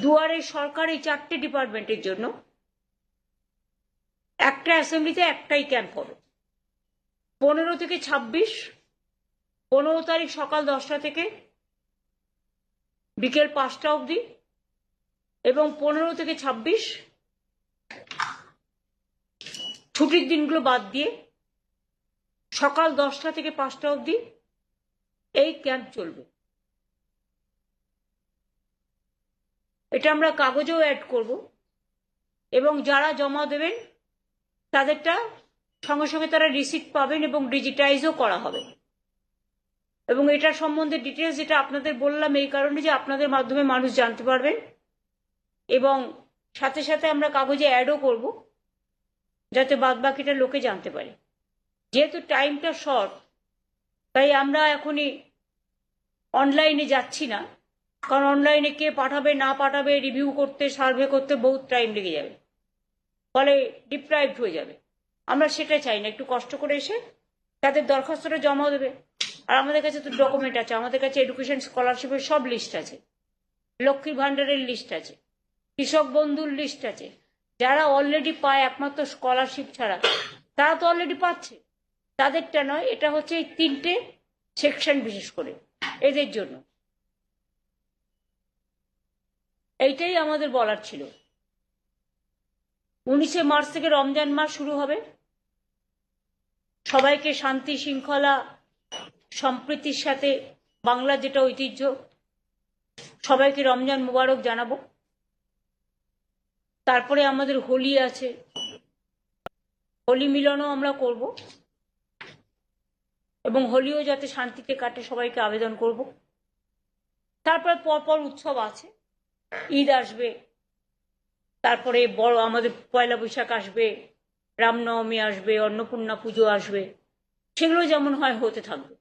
দুয়ারে সরকার এই 4টে ডিপার্টমেন্টের জন্য একটা অ্যাসেম্বলিতে একটাই ক্যাম্প হবে। 15 থেকে 26, 15 তারিখ সকাল 10টা থেকে বিকেল 5টা অবধি, এবং 15 থেকে 26 ছুটির দিনগুলো বাদ দিয়ে সকাল 10টা থেকে 5টা অবধি এই ক্যাম্প চলবে। এটা আমরা কাগজেও অ্যাড করব, এবং যারা জমা দেবেন তাদেরটা সঙ্গে সঙ্গে তারা রিসিপ্ট পাবেন এবং ডিজিটাইজও করা হবে। এবং এটা সম্বন্ধে ডিটেলস যেটা আপনাদের বললাম এই কারণে যে আপনাদের মাধ্যমে মানুষ জানতে পারবেন, এবং সাথে সাথে আমরা কাগজে অ্যাডও করব যাতে বাদবাকিটা লোকে জানতে পারে। যেহেতু টাইমটা শর্ট, তাই আমরা এখনই অনলাইনে যাচ্ছি না, কারণ অনলাইনে কে পাঠাবে না পাঠাবে রিভিউ করতে, সার্ভে করতে বহুত টাইম লেগে যাবে, ফলে ডিপ্রাইভড হয়ে যাবে। আমরা সেটা চাই না। একটু কষ্ট করে এসে তাদের দরখাস্তটা জমা দেবে। আর আমাদের কাছে তো ডকুমেন্ট আছে, আমাদের কাছে এডুকেশন স্কলারশিপের সব লিস্ট আছে, লক্ষ্মীর ভান্ডারের লিস্ট আছে, কৃষক বন্ধুর লিস্ট আছে। যারা অলরেডি পায় একমাত্র স্কলারশিপ ছাড়া, তারা তো অলরেডি পাচ্ছে, তাদেরটা নয়। এটা হচ্ছে এই 3টে সেকশন বিশেষ করে এদের জন্য। এইটাই আমাদের বলার ছিল। 19শে মার্চ থেকে রমজান মাস শুরু হবে। সবাইকে শান্তি শৃঙ্খলা সম্প্রীতির সাথে বাংলার যেটা ঐতিহ্য, সবাইকে রমজান মুবারক জানাবো। তারপরে আমাদের হোলি আছে, হোলি মিলনও আমরা করব, এবং হোলিও যাতে শান্তিতে কাটে সবাইকে আবেদন করব। তারপরে পরপর উৎসব আছে, ঈদ আসবে, তারপরে বড় আমাদের পয়লা বৈশাখ আসবে, রামনবমী আসবে, অন্নপূর্ণা পুজো আসবে, সেগুলো যেমন হয় হতে থাকবে।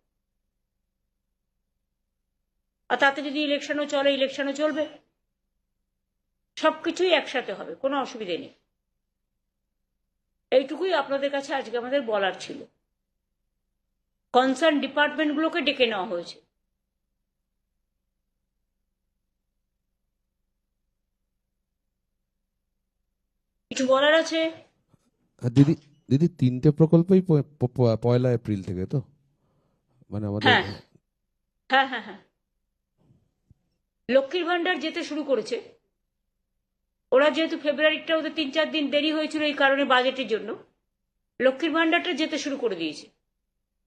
আর তাতে যদি ইলেকশনও চলে, ইলেকশনও চলবে, সবকিছুই একসাথে হবে, কোনো অসুবিধে নেই। এইটুকুই আপনাদের কাছে আজকে আমাদের বলার ছিল। কনসার্ন ডিপার্টমেন্টগুলোকে ডেকে নেওয়া হয়েছে। কিছু বলার আছে? দিদি দিদি 3টে প্রকল্পই 1 এপ্রিল থেকে, তো মানে আমাদের। হ্যাঁ হ্যাঁ হ্যাঁ হ্যাঁ, লক্ষ্মীর ভান্ডার যেতে শুরু করেছে। ওরা যেহেতু ফেব্রুয়ারিটা ওদের 3-4 দিন দেরি হয়েছিল এই কারণে বাজেটের জন্য, লক্ষ্মীর ভান্ডারটা যেতে শুরু করে দিয়েছে,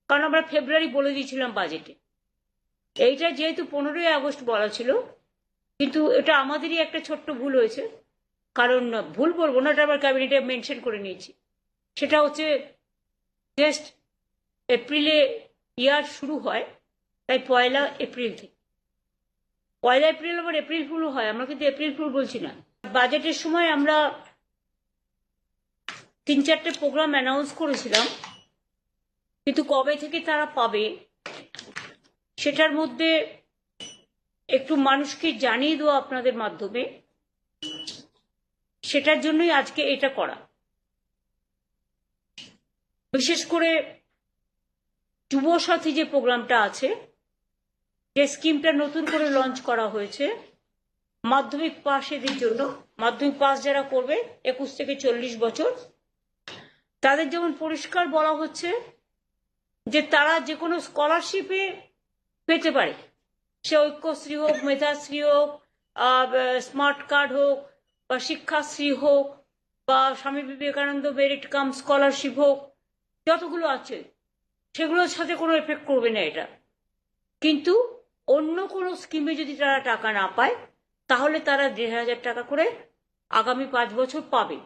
কারণ আমরা ফেব্রুয়ারি বলে দিয়েছিলাম বাজেটে। এইটা যেহেতু 15ই আগস্ট বলা ছিল, কিন্তু এটা আমাদেরই একটা ছোট্ট ভুল হয়েছে। কারণ ভুল বলবো না, এটা আবার ক্যাবিনেটে মেনশন করে নিয়েছি। সেটা হচ্ছে জাস্ট এপ্রিলে ইয়ার শুরু হয়, তাই 1 এপ্রিল থেকে। 1 এপ্রিল আবার এপ্রিল ফুলও হয়, আমরা কিন্তু এপ্রিল ফুল বলছি না। বাজেটের সময় আমরা 3-4টে প্রোগ্রাম অ্যানাউন্স করেছিলাম, কিন্তু কবে থেকে তারা পাবে সেটার মধ্যে একটু মানুষকে জানিয়ে দেওয়া আপনাদের মাধ্যমে, সেটার জন্যই আজকে এটা করা। বিশেষ করে যুবসাথী যে প্রোগ্রামটা আছে, যে স্কিমটা নতুন করে লঞ্চ করা হয়েছে মাধ্যমিক পাস এদের জন্য, মাধ্যমিক পাস যারা করবে 21 থেকে 40 বছর, তাদের যেমন পরিষ্কার বলা হচ্ছে যে তারা যে কোনো স্কলারশিপে পেতে পারে, সে ঐক্যশ্রী হোক, মেধাশ্রী হোক, স্মার্ট কার্ড হোক, বা শিক্ষাশ্রী হোক, বা Swami Vivekananda merit cum scholarship হোক, যতগুলো আছে সেগুলোর সাথে কোনো এফেক্ট করবে না এটা। কিন্তু অন্য কোনো স্কিমে যদি তারা টাকা না পায়, তাহলে তারা 1,500 টাকা করে আগামী 5 বছর পাবে।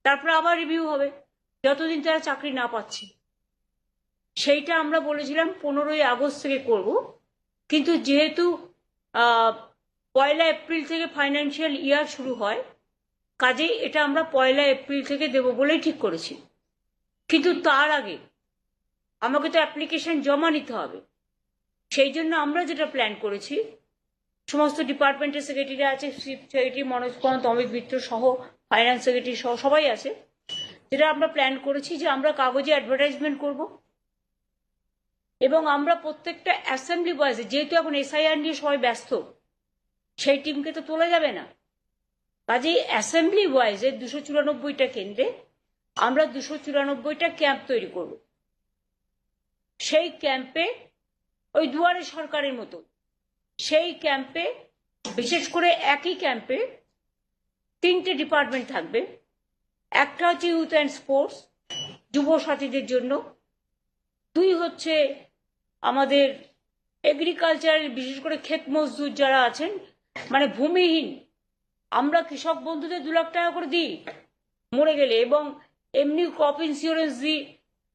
তারপরে আবার রিভিউ হবে যতদিন তারা চাকরি না পাচ্ছে। সেইটা আমরা বলেছিলাম 15ই আগস্ট থেকে করব, কিন্তু যেহেতু 1 এপ্রিল থেকে ফাইন্যান্সিয়াল ইয়ার শুরু হয়, কাজেই এটা আমরা 1 এপ্রিল থেকে দেব বলেই ঠিক করেছি। কিন্তু তার আগে আমাকে তো অ্যাপ্লিকেশন জমা নিতে হবে। সেই জন্য আমরা যেটা প্ল্যান করেছি, সমস্ত ডিপার্টমেন্টের সেক্রেটারি আছে, চিফ সেক্রেটারি মনোজ পন্ত, অমিত মিত্র সহ, ফাইন্যান্স সেক্রেটারি সহ সবাই আছে। যেটা আমরা প্ল্যান করেছি যে আমরা কাগজে অ্যাডভার্টাইজমেন্ট করব, এবং আমরা প্রত্যেকটা অ্যাসেম্বলি বয়েসে, যেহেতু এখন এসআইআর নিয়ে সবাই ব্যস্ত, সেই টিমকে তো তোলা যাবে না। কাজেই অ্যাসেম্বলি ওয়াইজে 294টা কেন্দ্রে আমরা 294টা ক্যাম্প তৈরি করব। সেই ক্যাম্পে ওই দুয়ারে সরকারের মতো সেই ক্যাম্পে বিশেষ করে একই ক্যাম্পে 3টে ডিপার্টমেন্ট থাকবে। একটা হচ্ছে ইউথ অ্যান্ড স্পোর্টস, যুব সাথীদের জন্য। 2 হচ্ছে আমাদের এগ্রিকালচার, বিশেষ করে ক্ষেত মজদুর যারা আছেন, মানে ভূমিহীন। আমরা কৃষক বন্ধুদের 2 লাখ টাকা করে দিই মরে গেলে, এবং এমনি ক্রপ ইন্স্যুরেন্স দিই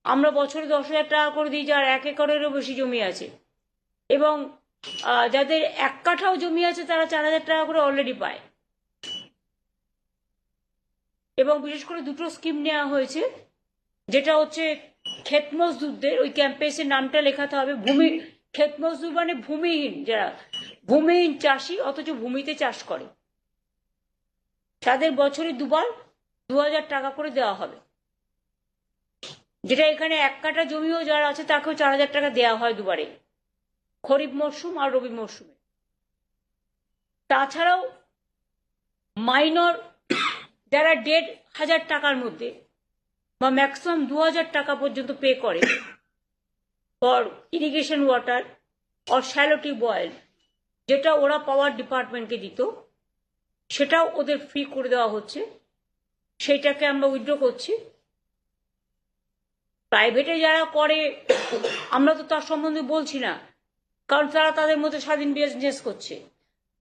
আমরা বছরে 10,000 টাকা করে দিই যার 1 একরেরও বেশি জমি আছে, এবং যাদের 1 কাঠাও জমি আছে তারা 4,000 টাকা করে অলরেডি পায়। এবং বিশেষ করে 2টো স্কিম নেওয়া হয়েছে, যেটা হচ্ছে ক্ষেত মজদুরদের ওই ক্যাম্পেসের নামটা লেখাতে হবে ক্ষেত মজদুর মানে ভূমিহীন, যারা ভূমিহীন চাষি অথচ ভূমিতে চাষ করে, তাদের বছরে 2বার 2,000 টাকা করে দেওয়া হবে। যেটা এখানে 1 কাঠা জমিও যারা আছে তাকেও 4,000 টাকা দেওয়া হয় 2বারে, খরিফ মরশুম আর রবি মরশুমে। তাছাড়াও মাইনর যারা 1,500 টাকার মধ্যে বা ম্যাক্সিমাম 2,000 টাকা পর্যন্ত পে করে for irrigation water or shallow tube oil, যেটা ওরা পাওয়ার ডিপার্টমেন্টকে দিত, সেটাও ওদের ফ্রি করে দেওয়া হচ্ছে। সেইটাকে আমরা উইথড্র করছি। প্রাইভেটে যারা করে আমরা তো তার সম্বন্ধে বলছি না, কারণ তারা তাদের মধ্যে স্বাধীন বিজনেস করছে।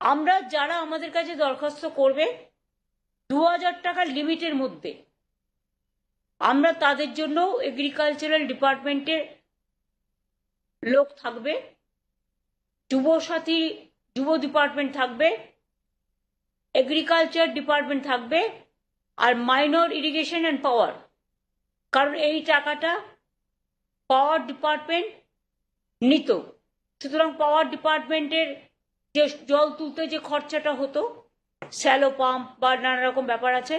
আমরা যারা আমাদের কাছে দরখাস্ত করবে 2,000 টাকার লিমিটের মধ্যে, আমরা তাদের জন্য এগ্রিকালচারাল ডিপার্টমেন্টের লোক থাকবে, যুবসাথী যুব ডিপার্টমেন্ট থাকবে, এগ্রিকালচার ডিপার্টমেন্ট থাকবে, আর মাইনর ইরিগেশন অ্যান্ড পাওয়ার। কারণ এই টাকাটা পাওয়ার ডিপার্টমেন্ট নিত, সুতরাং পাওয়ার ডিপার্টমেন্টের যে জল তুলতে যে খরচাটা হতো, শ্যালো পাম্প বা নানা রকম ব্যাপার আছে,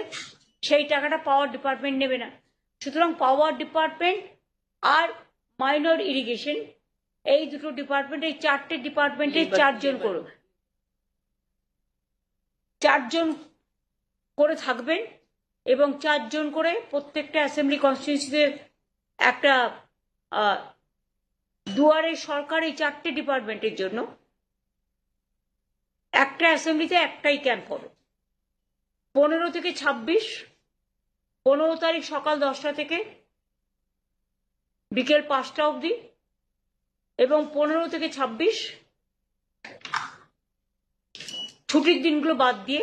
সেই টাকাটা পাওয়ার ডিপার্টমেন্ট নেবে না। সুতরাং পাওয়ার ডিপার্টমেন্ট আর মাইনর ইরিগেশন, এই 2টো ডিপার্টমেন্ট, এই 4টে ডিপার্টমেন্টে 4 জন করে থাকবেন, এবং 4 জন করে প্রত্যেকটা অ্যাসেম্বলি কনস্টিটিউয়েন্সিতে একটা দুয়ারে সরকার এই 4টে ডিপার্টমেন্টের জন্য একটা অ্যাসেম্বলিতে একটাই ক্যাম্প হবে। 15 থেকে 26, 15 তারিখ সকাল 10টা থেকে বিকেল 5টা অবধি, এবং 15 থেকে 26 ছুটির দিনগুলো বাদ দিয়ে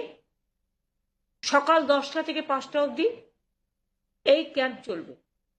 সকাল 10টা থেকে 5টা অবধি এই ক্যাম্প চলবে।